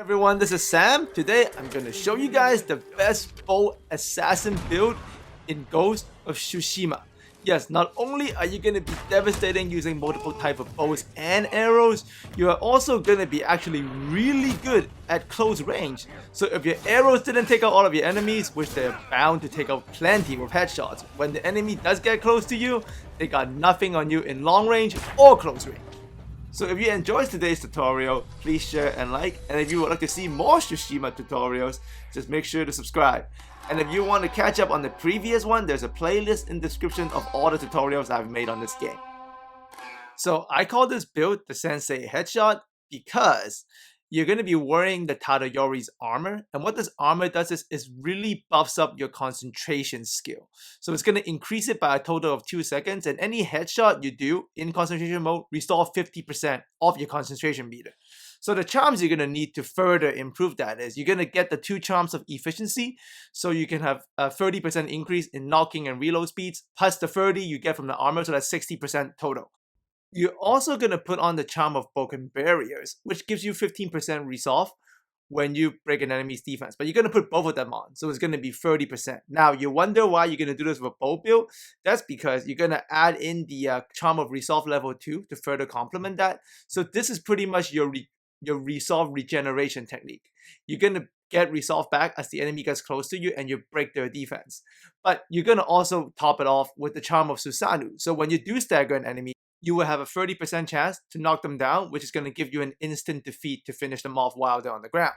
Everyone, this is Sam. Today I'm going to show you guys the best bow assassin build in Ghost of Tsushima. Yes, not only are you going to be devastating using multiple type of bows and arrows, you are also going to be actually really good at close range. So if your arrows didn't take out all of your enemies, which they're bound to take out plenty with headshots, when the enemy does get close to you, they got nothing on you in long range or close range. So if you enjoyed today's tutorial, please share and like, and if you would like to see more Tsushima tutorials, just make sure to subscribe. And if you want to catch up on the previous one, there's a playlist in the description of all the tutorials I've made on this game. So I call this build the Sensei Headshot because you're going to be wearing the Tadayori's armor, and what this armor does is really buffs up your concentration skill. So it's going to increase it by a total of 2 seconds, and any headshot you do in concentration mode restore 50% of your concentration meter. So the charms you're going to need to further improve that is you're going to get the 2 charms of efficiency, so you can have a 30% increase in knocking and reload speeds, plus the 30 you get from the armor, so that's 60% total. You're also going to put on the charm of broken barriers, which gives you 15% resolve when you break an enemy's defense. But you're going to put both of them on, so it's going to be 30%. Now, you wonder why you're going to do this with a bow build. That's because you're going to add in the charm of resolve level 2 to further complement that. So this is pretty much your resolve regeneration technique. You're going to get resolve back as the enemy gets close to you and you break their defense. But you're going to also top it off with the charm of Susanoo. So when you do stagger an enemy, you will have a 30% chance to knock them down, which is going to give you an instant defeat to finish them off while they're on the ground.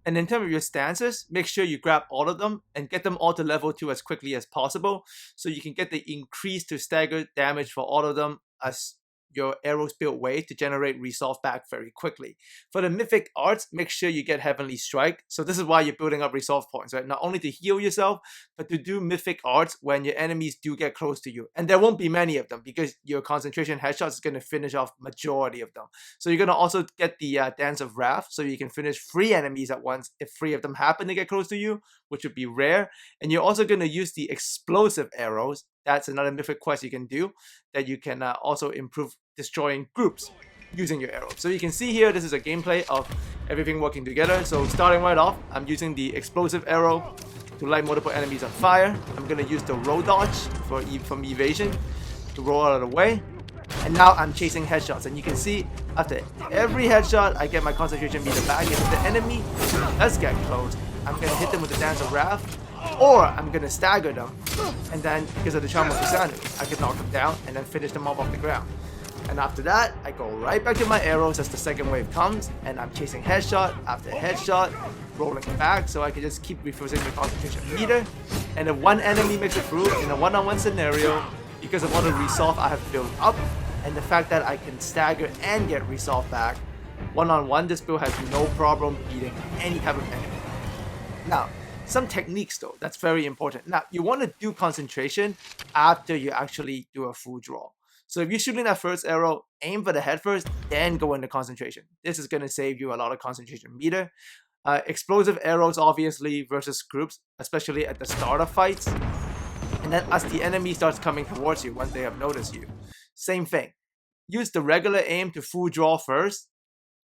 And in terms of your stances, make sure you grab all of them and get them all to level 2 as quickly as possible, so you can get the increase to stagger damage for all of them as your arrows build way to generate resolve back very quickly. For the mythic arts, make sure you get Heavenly Strike. So this is why you're building up resolve points, right? Not only to heal yourself, but to do mythic arts when your enemies do get close to you. And there won't be many of them because your concentration headshots is going to finish off majority of them. So you're going to also get the Dance of Wrath, so you can finish 3 enemies at once if 3 of them happen to get close to you, which would be rare. And you're also going to use the explosive arrows. That's another mythic quest you can do that you can also improve destroying groups using your arrows. So you can see here, this is a gameplay of everything working together. So starting right off, I'm using the explosive arrow to light multiple enemies on fire. I'm going to use the roll dodge from evasion to roll out of the way. And now I'm chasing headshots, and you can see after every headshot I get my concentration meter back. And if the enemy does get close, I'm going to hit them with the Dance of Wrath, or I'm going to stagger them, and then because of the charm of Susanoo, I can knock them down and then finish them off the ground. And after that, I go right back to my arrows as the second wave comes, and I'm chasing headshot after headshot, rolling back so I can just keep refusing the concentration meter. And if one enemy makes it through in a one-on-one scenario, because of all the resolve I have built up, and the fact that I can stagger and get resolve back, one-on-one this build has no problem beating any type of enemy. Now, some techniques though, that's very important. Now, you want to do concentration after you actually do a full draw. So if you're shooting that first arrow, aim for the head first, then go into concentration. This is going to save you a lot of concentration meter. Explosive arrows, obviously, versus groups, especially at the start of fights. And then as the enemy starts coming towards you, once they have noticed you, same thing. Use the regular aim to full draw first,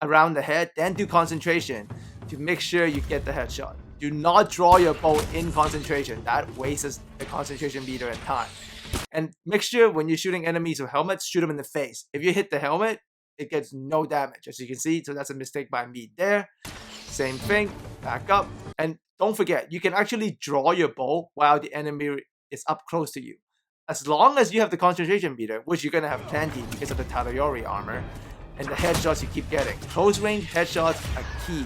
around the head, then do concentration to make sure you get the headshot. Do not draw your bow in concentration. That wastes the concentration meter and time. And make sure when you're shooting enemies with helmets, shoot them in the face. If you hit the helmet, it gets no damage, as you can see. So that's a mistake by me there. Same thing, back up. And don't forget, you can actually draw your bow while the enemy is up close to you. As long as you have the concentration meter, which you're going to have plenty because of the Tadayori armor, and the headshots you keep getting. Close range headshots are key.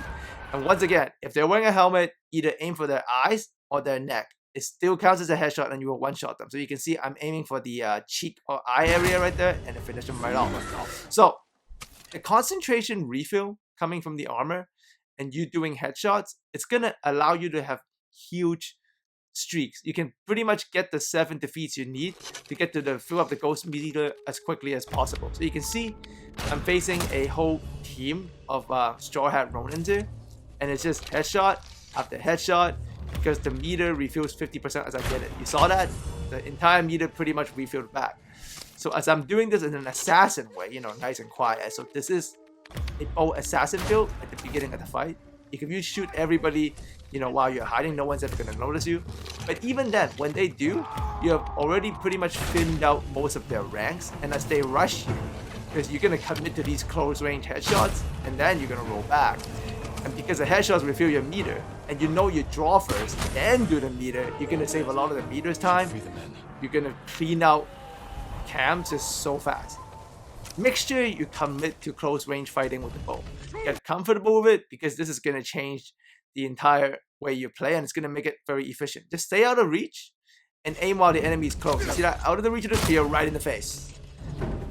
And once again, if they're wearing a helmet, either aim for their eyes or their neck. It still counts as a headshot and you will one-shot them. So you can see I'm aiming for the cheek or eye area right there and then finish them right off. So the concentration refill coming from the armor and you doing headshots, it's going to allow you to have huge streaks. You can pretty much get the 7 defeats you need to get to the fill up the ghost meter as quickly as possible. So you can see I'm facing a whole team of Straw Hat Ronins here, and it's just headshot after headshot because the meter refills 50% as I get it. You saw that? The entire meter pretty much refilled back. So as I'm doing this in an assassin way, you know, nice and quiet. So this is a bow assassin build at the beginning of the fight. If you shoot everybody, you know, while you're hiding, no one's ever gonna notice you. But even then, when they do, you have already pretty much thinned out most of their ranks, and as they rush you, because you're gonna commit to these close range headshots, and then you're gonna roll back. And because the headshots refill your meter, and you know you draw first, then do the meter, you're gonna save a lot of the meter's time. You're gonna clean out camps just so fast. Make sure you commit to close range fighting with the bow. Get comfortable with it, because this is gonna change the entire way you play, and it's gonna make it very efficient. Just stay out of reach and aim while the enemy is close. You see that? Out of the reach of the spear, right in the face.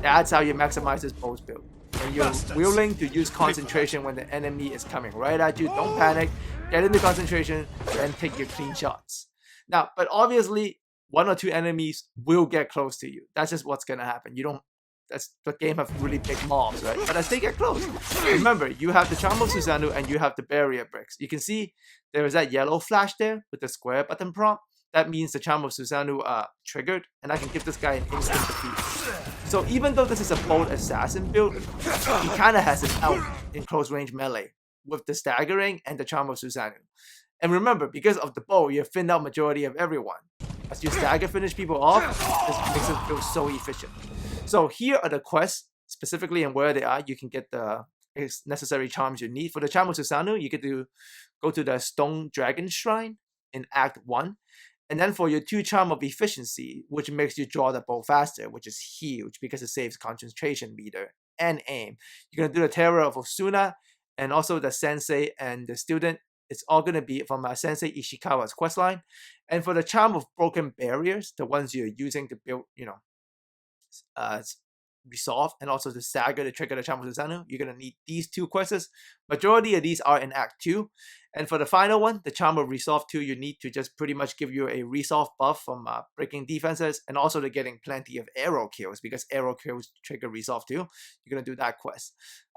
That's how you maximize this bow's build. And you're willing to use concentration when the enemy is coming right at you. Don't panic. Get into concentration, then take your clean shots. Now, but obviously, 1 or 2 enemies will get close to you. That's just what's gonna happen. You don't. That's the game have really big mobs, right? But as they get close, remember, you have the Charm of Susanoo and you have the barrier bricks. You can see there is that yellow flash there with the square button prompt. That means the Charm of Susanoo triggered, and I can give this guy an instant defeat. So even though this is a bold assassin build, he kind of has an out in close range melee with the staggering and the Charm of Susanoo. And remember, because of the bow, you have thinned out majority of everyone. As you stagger finish people off, this makes it feel so efficient. So here are the quests, specifically and where they are. You can get the necessary charms you need. For the Charm of Susanoo, you get to go to the Stone Dragon Shrine in Act 1. And then for your 2 Charm of Efficiency, which makes you draw the bow faster, which is huge because it saves concentration meter and aim. You're going to do the Terror of Osuna and also the Sensei and the Student. It's all going to be from Sensei Ishikawa's questline. And for the Charm of Broken Barriers, the ones you're using to build, you know, resolve, and also to stagger to trigger the Charm of Susanoo, you're going to need these 2 quests. Majority of these are in Act 2. And for the final one, the Charm of Resolve 2, you need to just pretty much give you a resolve buff from breaking defenses, and also to getting plenty of arrow kills, because arrow kills trigger resolve 2. You're going to do that quest.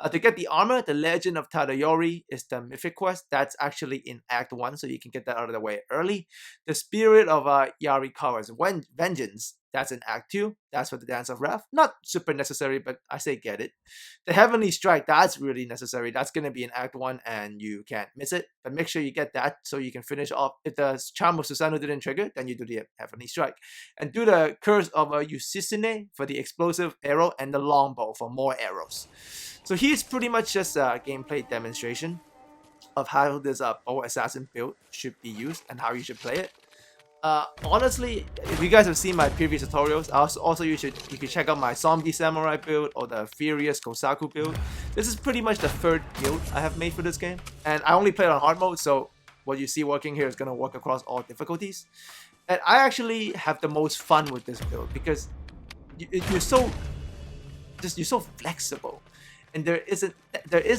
To get the armor, the Legend of Tadayori is the mythic quest. That's actually in Act 1, so you can get that out of the way early. The Spirit of Yarikawa's Vengeance, that's in Act 2. That's for the Dance of Wrath. Not super necessary, but I say get it. The Heavenly Strike, that's really necessary. That's going to be in Act 1, and you can't miss it. But make sure you get that so you can finish off. If the Charm of Susanoo didn't trigger, then you do the Heavenly Strike. And do the Curse of Yusisine for the explosive arrow, and the longbow for more arrows. So here's pretty much just a gameplay demonstration of how this bow assassin build should be used and how you should play it. Honestly, if you guys have seen my previous tutorials, also you can check out my Zombie Samurai build or the Furious Kosaku build. This is pretty much the 3rd build I have made for this game, and I only play it on hard mode, so what you see working here is going to work across all difficulties. And I actually have the most fun with this build because you're so flexible, and there is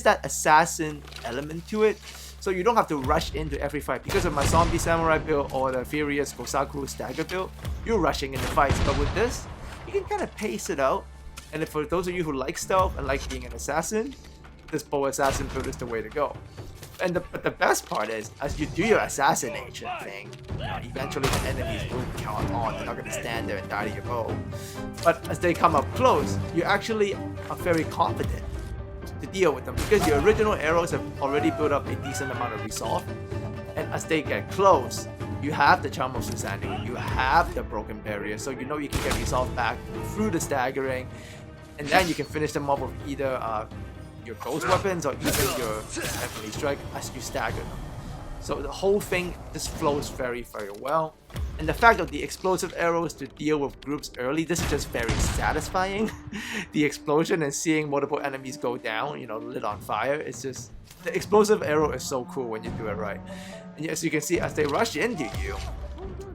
that assassin element to it. So you don't have to rush into every fight. Because of my Zombie Samurai build or the Furious Kosaku Stagger build, you're rushing into fights. But with this, you can kind of pace it out. And for those of you who like stealth and like being an assassin, this bow assassin build is the way to go. And but the best part is, as you do your assassination thing, eventually the enemies will count on. They're not going to stand there and die to your bow. But as they come up close, you actually are very confident to deal with them, because your original arrows have already built up a decent amount of resolve, and as they get close, you have the Charm of Susanoo, you have the Broken Barrier, so you know you can get resolve back through the staggering, and then you can finish them off with either your ghost weapons or even your Heavenly Strike as you stagger them. So the whole thing just flows very, very well. And the fact of the explosive arrows to deal with groups early, this is just very satisfying. The explosion and seeing multiple enemies go down, you know, lit on fire, it's just... The explosive arrow is so cool when you do it right. And as you can see, as they rush into you,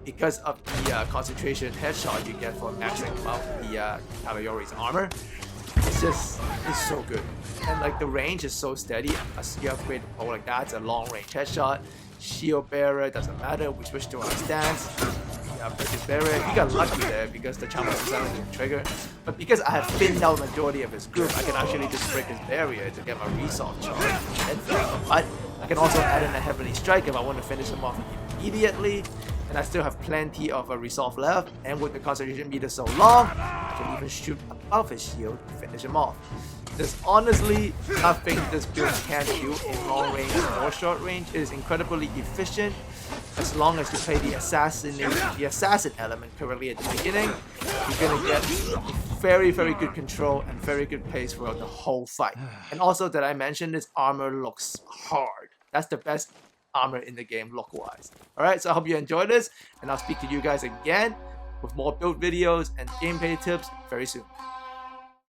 because of the concentration headshot you get for maxing out the Tadayori's armor, it's so good. And like the range is so steady. As you upgrade the bow like that, it's a long range headshot. Shield bearer, doesn't matter. We switch to our stance. Yeah, break barrier. He got lucky there because the Charm of Susanoo didn't trigger. But because I have thinned out the majority of his group, I can actually just break his barrier to get my resolve charge. But I can also add in a Heavenly Strike if I want to finish him off immediately. And I still have plenty of a resolve left. And with the concentration meter so long, I can even shoot above his shield to finish him off. There's honestly nothing this build can't do in long range or short range. It is incredibly efficient. As long as you play the assassin element correctly at the beginning, you're gonna get very good control and very good pace throughout the whole fight. And also that I mentioned, this armor looks hard. That's the best armor in the game look-wise. Alright, so I hope you enjoyed this, and I'll speak to you guys again with more build videos and gameplay tips very soon.